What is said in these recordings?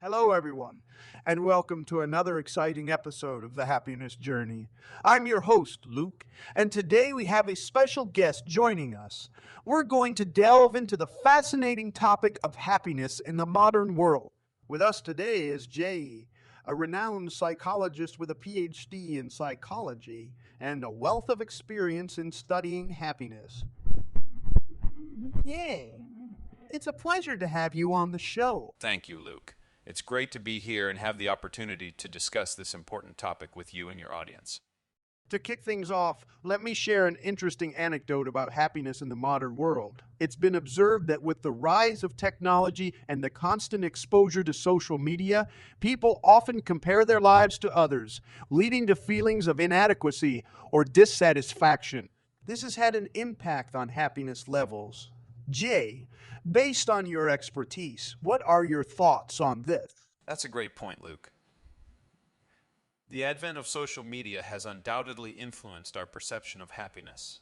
Hello, everyone, and welcome to another exciting episode of The Happiness Journey. I'm your host, Luke, and today we have a special guest joining us. We're going to delve into the fascinating topic of happiness in the modern world. With us today is Jay, a renowned psychologist with a PhD in psychology and a wealth of experience in studying happiness. Yay! It's a pleasure to have you on the show. Thank you, Luke. It's great to be here and have the opportunity to discuss this important topic with you and your audience. To kick things off, let me share an interesting anecdote about happiness in the modern world. It's been observed that with the rise of technology and the constant exposure to social media, people often compare their lives to others, leading to feelings of inadequacy or dissatisfaction. This has had an impact on happiness levels. Jay, based on your expertise, what are your thoughts on this? That's a great point, Luke. The advent of social media has undoubtedly influenced our perception of happiness.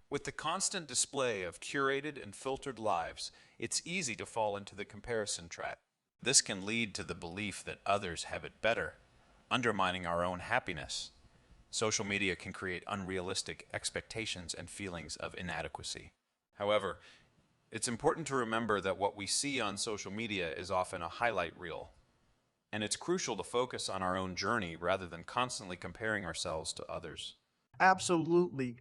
With the constant display of curated and filtered lives, it's easy to fall into the comparison trap. This can lead to the belief that others have it better, undermining our own happiness. Social media can create unrealistic expectations and feelings of inadequacy. However, it's important to remember that what we see on social media is often a highlight reel, and it's crucial to focus on our own journey rather than constantly comparing ourselves to others. Absolutely.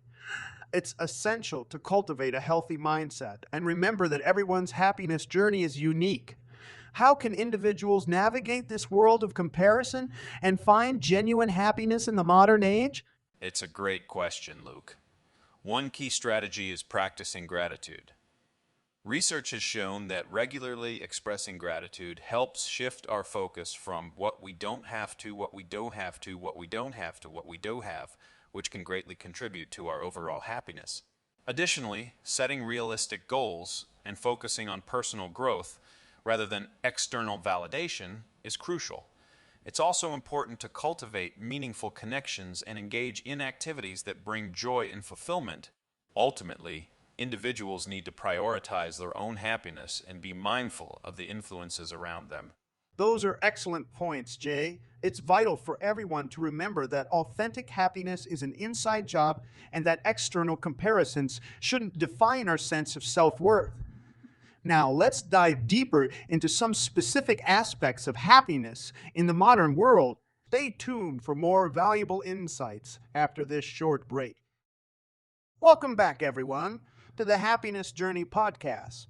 It's essential to cultivate a healthy mindset and remember that everyone's happiness journey is unique. How can individuals navigate this world of comparison and find genuine happiness in the modern age? It's a great question, Luke. One key strategy is practicing gratitude. Research has shown that regularly expressing gratitude helps shift our focus from what we don't have to, what we don't have to, what we don't have to, what we do have, which can greatly contribute to our overall happiness. Additionally, setting realistic goals and focusing on personal growth rather than external validation is crucial. It's also important to cultivate meaningful connections and engage in activities that bring joy and fulfillment. Ultimately, individuals need to prioritize their own happiness and be mindful of the influences around them. Those are excellent points, Jay. It's vital for everyone to remember that authentic happiness is an inside job and that external comparisons shouldn't define our sense of self-worth. Now, let's dive deeper into some specific aspects of happiness in the modern world. Stay tuned for more valuable insights after this short break. Welcome back, everyone, to the Happiness Journey podcast.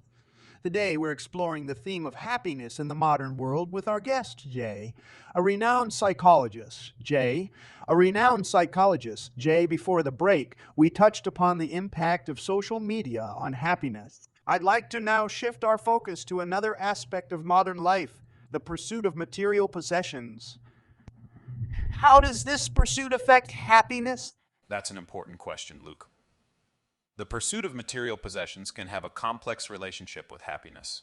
Today, we're exploring the theme of happiness in the modern world with our guest, Jay, a renowned psychologist. Jay, before the break, we touched upon the impact of social media on happiness. I'd like to now shift our focus to another aspect of modern life, the pursuit of material possessions. How does this pursuit affect happiness? That's an important question, Luke. The pursuit of material possessions can have a complex relationship with happiness.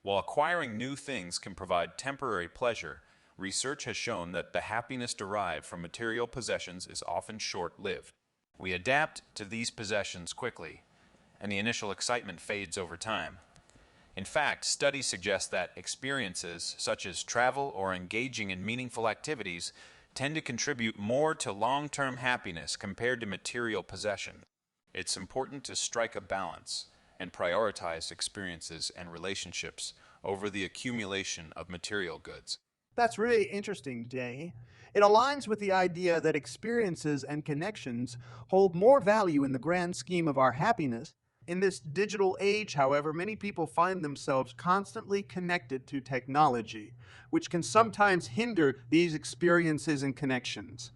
While acquiring new things can provide temporary pleasure, research has shown that the happiness derived from material possessions is often short-lived. We adapt to these possessions quickly, and the initial excitement fades over time. In fact, studies suggest that experiences such as travel or engaging in meaningful activities tend to contribute more to long-term happiness compared to material possession. It's important to strike a balance and prioritize experiences and relationships over the accumulation of material goods. That's really interesting, Jay. It aligns with the idea that experiences and connections hold more value in the grand scheme of our happiness. In this digital age, however, many people find themselves constantly connected to technology, which can sometimes hinder these experiences and connections.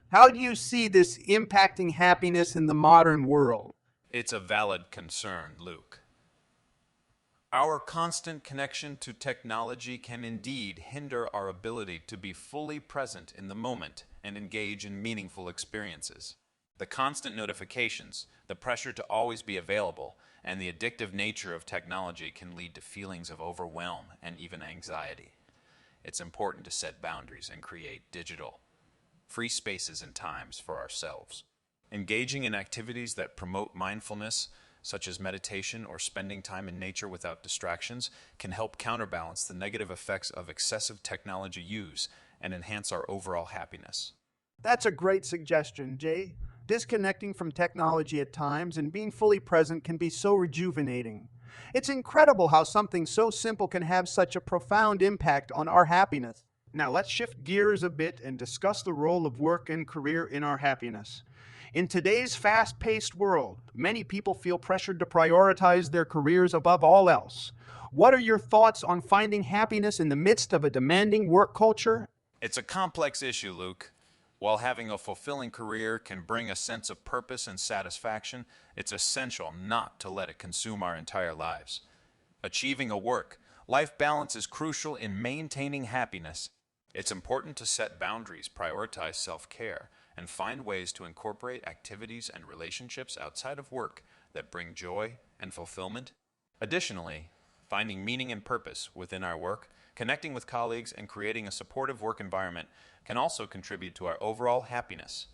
How do you see this impacting happiness in the modern world? It's a valid concern, Luke. Our constant connection to technology can indeed hinder our ability to be fully present in the moment and engage in meaningful experiences. The constant notifications, the pressure to always be available, and the addictive nature of technology can lead to feelings of overwhelm and even anxiety. It's important to set boundaries and create digital free spaces and times for ourselves. Engaging in activities that promote mindfulness, such as meditation or spending time in nature without distractions, can help counterbalance the negative effects of excessive technology use and enhance our overall happiness. That's a great suggestion, Jay. Disconnecting from technology at times and being fully present can be so rejuvenating. It's incredible how something so simple can have such a profound impact on our happiness. Now, let's shift gears a bit and discuss the role of work and career in our happiness. In today's fast paced world, many people feel pressured to prioritize their careers above all else. What are your thoughts on finding happiness in the midst of a demanding work culture? It's a complex issue, Luke. While having a fulfilling career can bring a sense of purpose and satisfaction, it's essential not to let it consume our entire lives. Achieving a work-life balance is crucial in maintaining happiness. It's important to set boundaries, prioritize self-care, and find ways to incorporate activities and relationships outside of work that bring joy and fulfillment. Additionally, finding meaning and purpose within our work, connecting with colleagues, and creating a supportive work environment can also contribute to our overall happiness.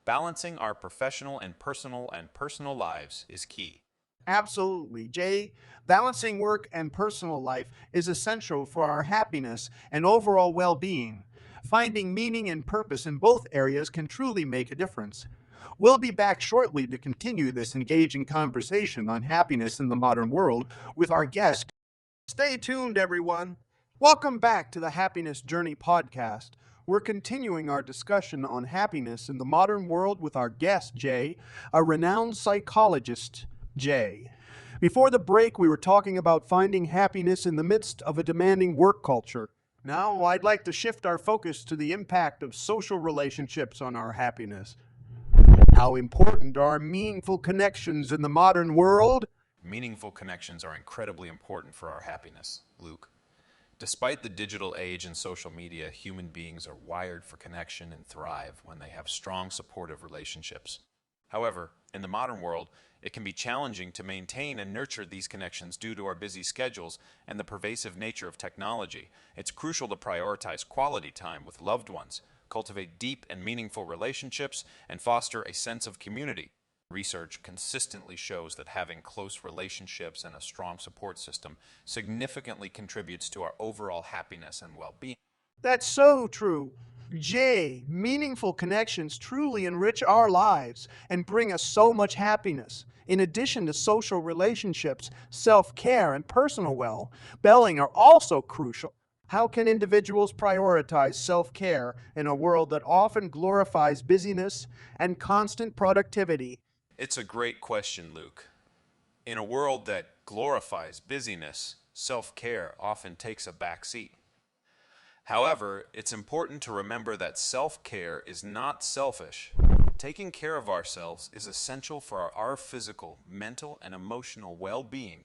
Balancing our professional and personal lives is key. Absolutely, Jay. Balancing work and personal life is essential for our happiness and overall well being. Finding meaning and purpose in both areas can truly make a difference. We'll be back shortly to continue this engaging conversation on happiness in the modern world with our guest. Stay tuned, everyone. Welcome back to the Happiness Journey podcast. We're continuing our discussion on happiness in the modern world with our guest, Jay, a renowned psychologist. Jay. Before the break, we were talking about finding happiness in the midst of a demanding work culture. Now, I'd like to shift our focus to the impact of social relationships on our happiness. How important are meaningful connections in the modern world? Meaningful connections are incredibly important for our happiness, Luke. Despite the digital age and social media, human beings are wired for connection and thrive when they have strong, supportive relationships. However, in the modern world, it can be challenging to maintain and nurture these connections due to our busy schedules and the pervasive nature of technology. It's crucial to prioritize quality time with loved ones, cultivate deep and meaningful relationships, and foster a sense of community. Research consistently shows that having close relationships and a strong support system significantly contributes to our overall happiness and well-being. That's so true. Jay, meaningful connections truly enrich our lives and bring us so much happiness. In addition to social relationships, self-care and personal well-being are also crucial. How can individuals prioritize self-care in a world that often glorifies busyness and constant productivity? It's a great question, Luke. In a world that glorifies busyness, self-care often takes a back seat. However, it's important to remember that self-care is not selfish. Taking care of ourselves is essential for our physical, mental, and emotional well-being.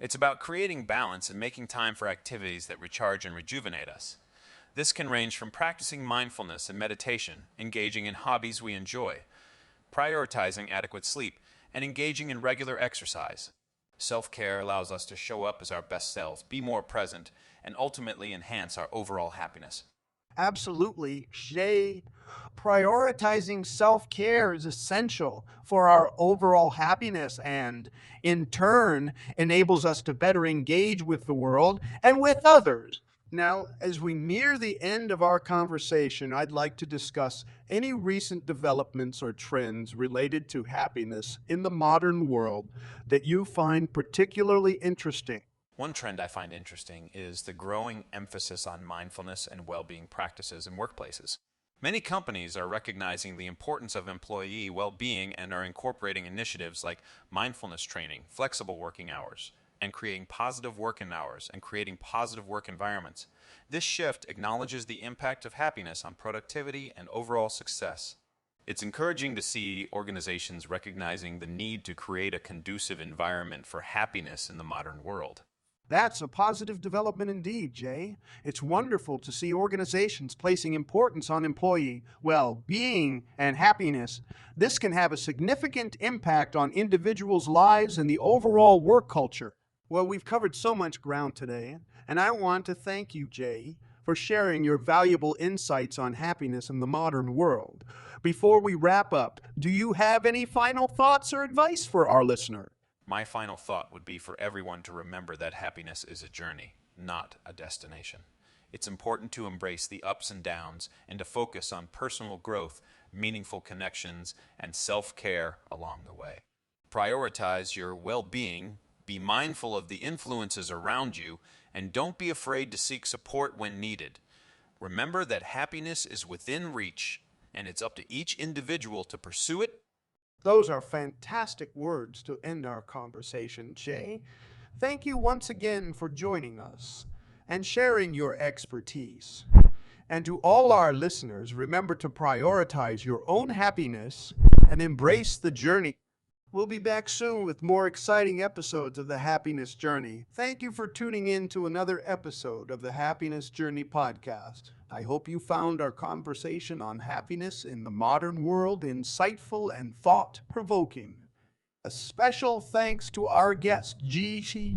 It's about creating balance and making time for activities that recharge and rejuvenate us. This can range from practicing mindfulness and meditation, engaging in hobbies we enjoy, prioritizing adequate sleep, and engaging in regular exercise. Self-care allows us to show up as our best selves, be more present, and ultimately enhance our overall happiness. Absolutely, Jay. Prioritizing self care is essential for our overall happiness and, in turn, enables us to better engage with the world and with others. Now, as we near the end of our conversation, I'd like to discuss any recent developments or trends related to happiness in the modern world that you find particularly interesting. One trend I find interesting is the growing emphasis on mindfulness and well-being practices in workplaces. Many companies are recognizing the importance of employee well-being and are incorporating initiatives like mindfulness training, flexible working hours, and creating positive working hours and creating positive work environments. This shift acknowledges the impact of happiness on productivity and overall success. It's encouraging to see organizations recognizing the need to create a conducive environment for happiness in the modern world. That's a positive development indeed, Jay. It's wonderful to see organizations placing importance on employee well-being and happiness. This can have a significant impact on individuals' lives and the overall work culture. Well, we've covered so much ground today, and I want to thank you, Jay, for sharing your valuable insights on happiness in the modern world. Before we wrap up, do you have any final thoughts or advice for our listener? My final thought would be for everyone to remember that happiness is a journey, not a destination. It's important to embrace the ups and downs and to focus on personal growth, meaningful connections, and self-care along the way. Prioritize your well-being, be mindful of the influences around you, and don't be afraid to seek support when needed. Remember that happiness is within reach, and it's up to each individual to pursue it. Those are fantastic words to end our conversation, Jay. Thank you once again for joining us and sharing your expertise. And to all our listeners, remember to prioritize your own happiness and embrace the journey. We'll be back soon with more exciting episodes of the Happiness Journey. Thank you for tuning in to another episode of the Happiness Journey podcast. I hope you found our conversation on happiness in the modern world insightful and thought provoking. A special thanks to our guest, G.C.,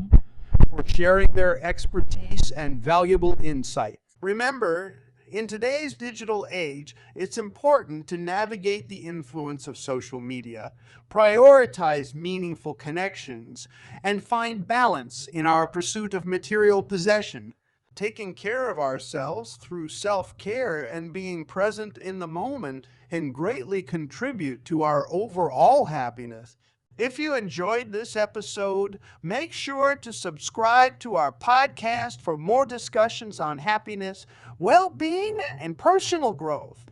for sharing their expertise and valuable insight. Remember, in today's digital age, it's important to navigate the influence of social media, prioritize meaningful connections, and find balance in our pursuit of material possession. Taking care of ourselves through self-care and being present in the moment can greatly contribute to our overall happiness. If you enjoyed this episode, make sure to subscribe to our podcast for more discussions on happiness, well-being, and personal growth.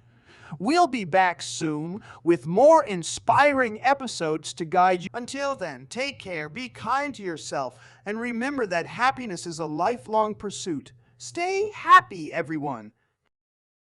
We'll be back soon with more inspiring episodes to guide you. Until then, take care, be kind to yourself, and remember that happiness is a lifelong pursuit. Stay happy, everyone.